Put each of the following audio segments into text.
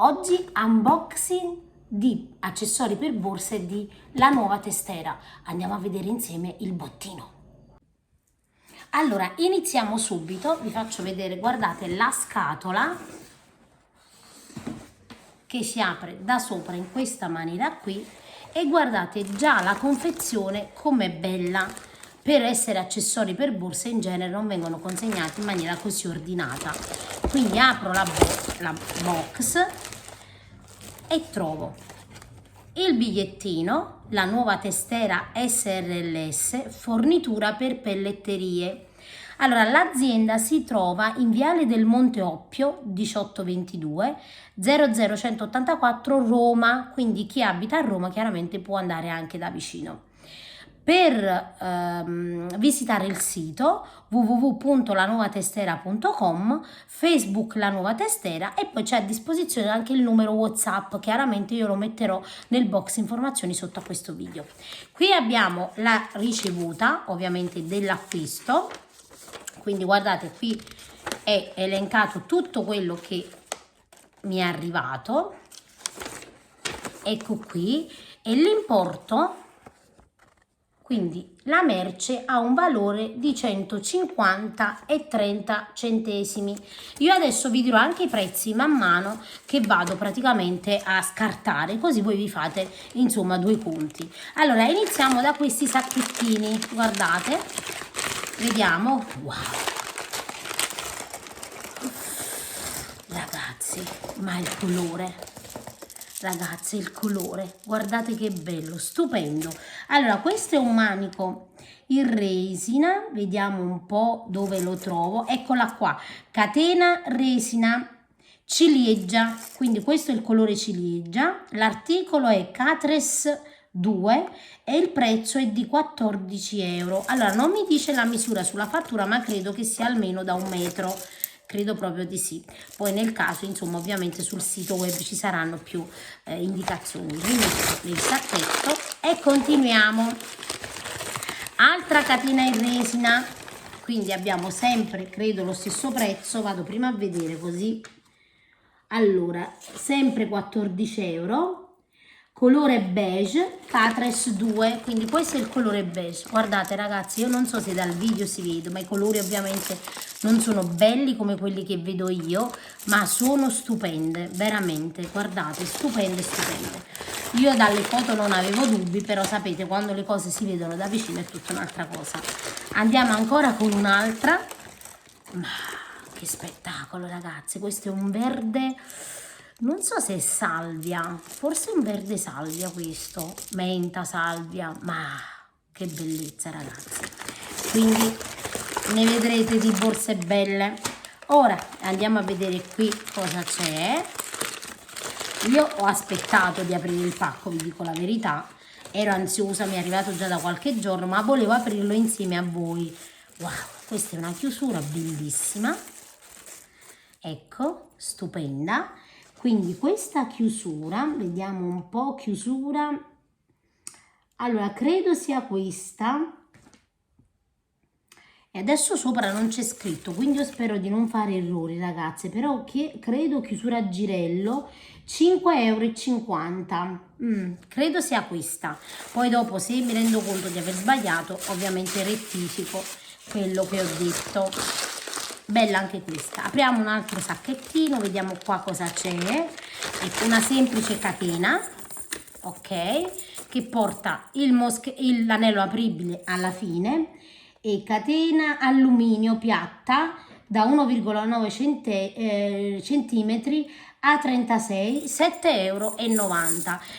Oggi unboxing di accessori per borse di la nuova testera. Andiamo a vedere insieme il bottino. Allora, iniziamo subito, vi faccio vedere, guardate la scatola che si apre da sopra in questa maniera qui e guardate già la confezione com'è bella. Per essere accessori per borse in genere non vengono consegnati in maniera così ordinata. Quindi apro la box e trovo il bigliettino, la nuova testera SRLS, fornitura per pelletterie. Allora, l'azienda si trova in Viale del Monte Oppio 1822 00184 Roma, quindi chi abita a Roma chiaramente può andare anche da vicino. Per visitare il sito www.lanuovatestera.com, Facebook La Nuova Testera e poi c'è a disposizione anche il numero WhatsApp, chiaramente io lo metterò nel box informazioni sotto a questo video. Qui abbiamo la ricevuta ovviamente dell'acquisto, quindi guardate qui è elencato tutto quello che mi è arrivato, ecco qui, e l'importo. Quindi la merce ha un valore di 150,30 centesimi. Io adesso vi dirò anche i prezzi man mano che vado praticamente a scartare, così voi vi fate insomma due conti. Allora iniziamo da questi sacchettini, guardate, vediamo, wow, ragazzi, ma il colore. Ragazzi, il colore, guardate che bello, stupendo. Allora, questo è un manico in resina, vediamo un po' dove lo trovo. Eccola qua, catena resina ciliegia, quindi questo è il colore ciliegia. L'articolo è Catres 2 e il prezzo è di 14 euro. Allora, non mi dice la misura sulla fattura, ma credo che sia almeno da 1 metro. Credo proprio di sì. Poi nel caso, insomma, ovviamente sul sito web ci saranno più indicazioni. Rimetto il sacchetto e continuiamo. Altra catena in resina, quindi abbiamo sempre, credo, lo stesso prezzo. Vado prima a vedere così. Allora, sempre 14 euro. Colore beige, Catres 2, quindi questo è il colore beige. Guardate ragazzi, io non so se dal video si vede, ma i colori ovviamente non sono belli come quelli che vedo io, ma sono stupende, veramente, guardate, stupende, stupende. Io dalle foto non avevo dubbi, però sapete, quando le cose si vedono da vicino è tutta un'altra cosa. Andiamo ancora con un'altra, ma che spettacolo ragazzi, questo è un verde... Non so se è salvia, forse è un verde salvia questo, menta salvia, ma che bellezza ragazzi. Quindi ne vedrete di borse belle. Ora andiamo a vedere qui cosa c'è. Io ho aspettato di aprire il pacco, vi dico la verità, ero ansiosa, mi è arrivato già da qualche giorno, ma volevo aprirlo insieme a voi. Wow, questa è una chiusura bellissima, ecco, stupenda. Quindi questa chiusura, vediamo un po', chiusura, allora credo sia questa, e adesso sopra non c'è scritto, quindi io spero di non fare errori ragazze, però credo chiusura a girello, 5,50 euro, credo sia questa, poi dopo se mi rendo conto di aver sbagliato ovviamente rettifico quello che ho detto. Bella anche questa. Apriamo un altro sacchettino, vediamo qua cosa c'è. Ecco, una semplice catena, ok, che porta l'anello apribile alla fine, e catena alluminio piatta da 1,9 centimetri a 36, 7,90 euro.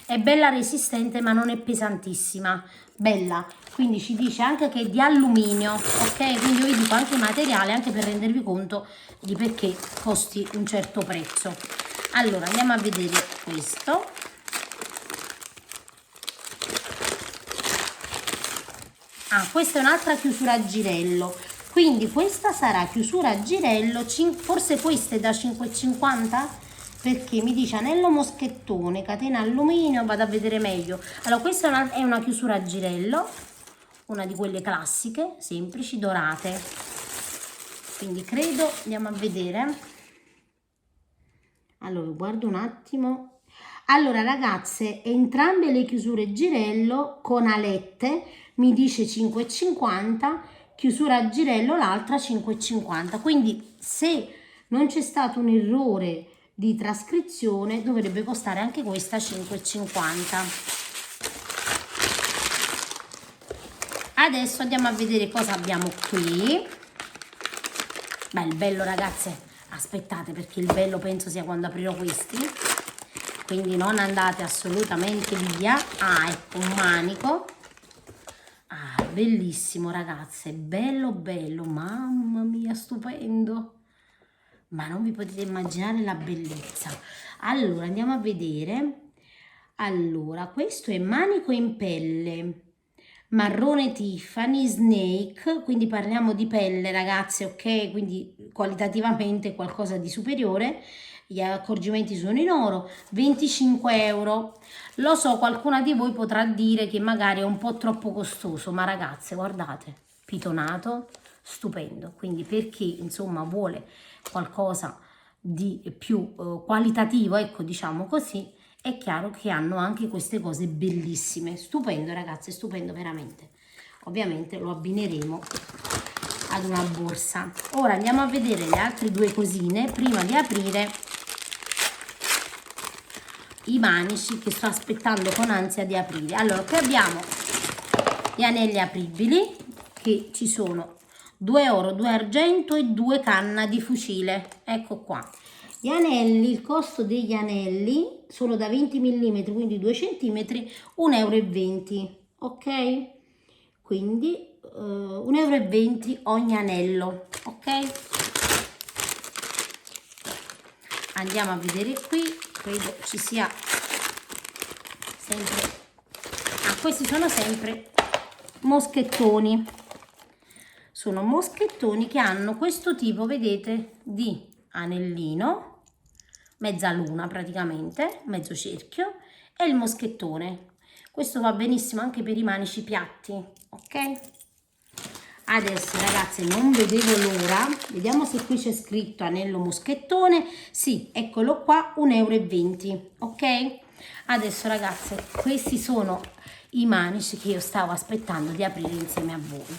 È bella resistente ma non è pesantissima, bella, quindi ci dice anche che è di alluminio, ok, quindi io vi dico anche il materiale anche per rendervi conto di perché costi un certo prezzo. Allora andiamo a vedere questo. Questa è un'altra chiusura a girello, quindi questa sarà chiusura a girello, forse questa è da 5,50, perché mi dice anello moschettone, catena alluminio, vado a vedere meglio. Allora questa è una chiusura a girello, una di quelle classiche, semplici, dorate, quindi credo, andiamo a vedere, Allora guardo un attimo. Allora ragazze, entrambe le chiusure girello con alette mi dice 5,50, chiusura a girello l'altra 5,50, quindi se non c'è stato un errore di trascrizione dovrebbe costare anche questa 5,50. Adesso andiamo a vedere cosa abbiamo qui. Beh, il bello ragazze, aspettate perché il bello penso sia quando aprirò questi, quindi non andate assolutamente via. Ah, ecco un manico. Ah, bellissimo ragazze, bello bello, mamma mia, stupendo. Ma non vi potete immaginare la bellezza. Allora andiamo a vedere. Allora questo è manico in pelle marrone Tiffany Snake, quindi parliamo di pelle ragazze, ok, quindi qualitativamente qualcosa di superiore. Gli accorgimenti sono in oro, 25 euro. Lo so, qualcuna di voi potrà dire che magari è un po' troppo costoso, ma ragazze guardate, pitonato, stupendo. Quindi per chi insomma vuole qualcosa di più qualitativo, ecco, diciamo così, è chiaro che hanno anche queste cose bellissime. Stupendo ragazzi, stupendo veramente. Ovviamente lo abbineremo ad una borsa. Ora andiamo a vedere le altre due cosine prima di aprire i manici che sto aspettando con ansia di aprire. Allora qui abbiamo gli anelli apribili, che ci sono 2 oro, 2 argento e 2 canna di fucile. Ecco qua gli anelli. Il costo degli anelli sono da 20 mm, quindi 2 cm, 1,20 euro, ok? Quindi 1,20 euro ogni anello, ok? Andiamo a vedere qui, credo ci sia sempre, questi sono sempre moschettoni, sono moschettoni che hanno questo tipo, vedete, di anellino, mezzaluna praticamente, mezzo cerchio, e il moschettone. Questo va benissimo anche per i manici piatti, ok? Adesso ragazzi non vedevo l'ora, vediamo se qui c'è scritto anello moschettone. Sì, eccolo qua, 1,20 euro, ok? Adesso ragazze, questi sono i manici che io stavo aspettando di aprire insieme a voi.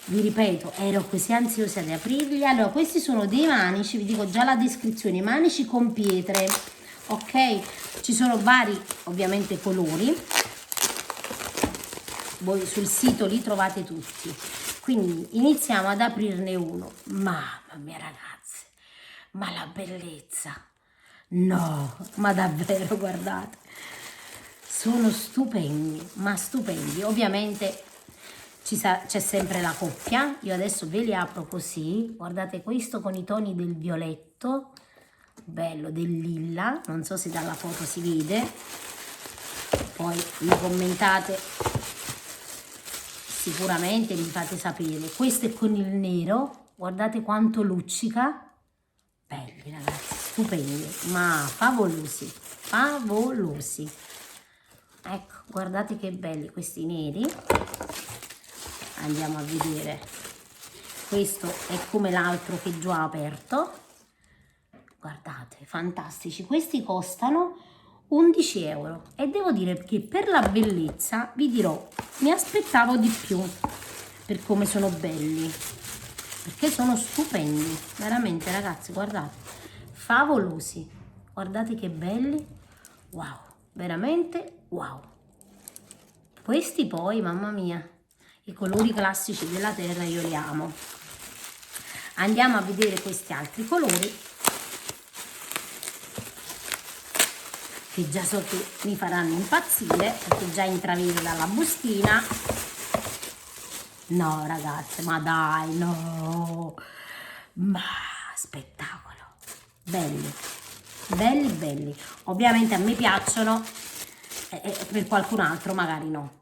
Vi ripeto, ero così ansiosa di aprirli. Allora, questi sono dei manici, vi dico già la descrizione, manici con pietre, ok? Ci sono vari, ovviamente, colori. Voi sul sito li trovate tutti. Quindi iniziamo ad aprirne uno. Mamma mia ragazze, ma la bellezza! No, ma davvero, guardate, sono stupendi, ma stupendi. Ovviamente c'è sempre la coppia. Io adesso ve li apro così. Guardate questo con i toni del violetto, bello, del lilla. Non so se dalla foto si vede. Poi mi commentate, sicuramente mi fate sapere. Questo è con il nero, guardate quanto luccica. Belli ragazzi, stupendi, ma favolosi, favolosi. Ecco, guardate che belli questi neri. Andiamo a vedere. Questo è come l'altro che già ho aperto. Guardate, fantastici. Questi costano 11 euro e devo dire che per la bellezza, vi dirò, mi aspettavo di più per come sono belli, perché sono stupendi, veramente ragazzi, guardate, favolosi, guardate che belli, wow, veramente wow. Questi poi, mamma mia, i colori classici della terra io li amo. Andiamo a vedere questi altri colori che già so che mi faranno impazzire, perché già intravedo dalla bustina. No ragazze, ma dai, no, ma spettacolo, belli, belli, belli. Ovviamente a me piacciono, per qualcun altro magari no.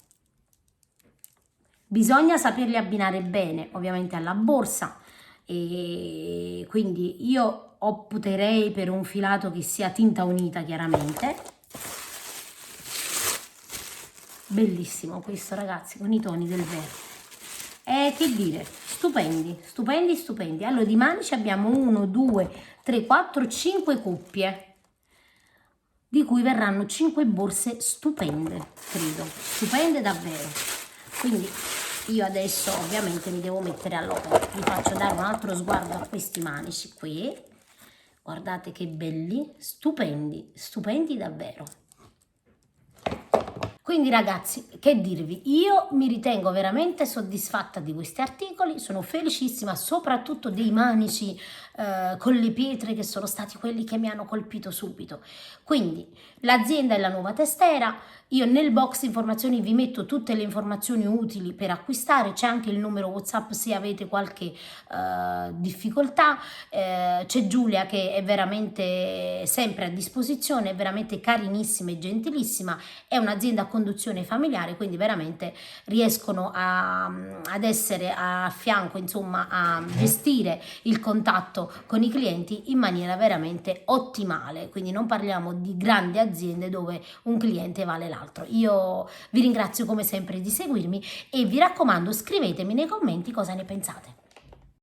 Bisogna saperli abbinare bene, ovviamente alla borsa, e quindi io opterei per un filato che sia tinta unita, chiaramente. Bellissimo questo ragazzi, con i toni del verde. Che dire, stupendi, stupendi, stupendi. Allora di manici abbiamo 1, 2, 3, 4, 5 coppie, di cui verranno 5 borse stupende, credo, stupende davvero. Quindi io adesso ovviamente mi devo mettere all'opera, vi faccio dare un altro sguardo a questi manici qui, guardate che belli, stupendi, stupendi davvero. Quindi ragazzi, che dirvi, io mi ritengo veramente soddisfatta di questi articoli, sono felicissima soprattutto dei manici con le pietre che sono stati quelli che mi hanno colpito subito. Quindi l'azienda è la Nuova Testera, io nel box informazioni vi metto tutte le informazioni utili per acquistare, c'è anche il numero WhatsApp se avete qualche difficoltà, c'è Giulia che è veramente sempre a disposizione, è veramente carinissima e gentilissima, è un'azienda a conduzione familiare, quindi veramente riescono ad essere a fianco, insomma, a gestire il contatto con i clienti in maniera veramente ottimale, quindi non parliamo di grandi aziende dove un cliente vale l'altro. Io vi ringrazio come sempre di seguirmi e vi raccomando, scrivetemi nei commenti cosa ne pensate.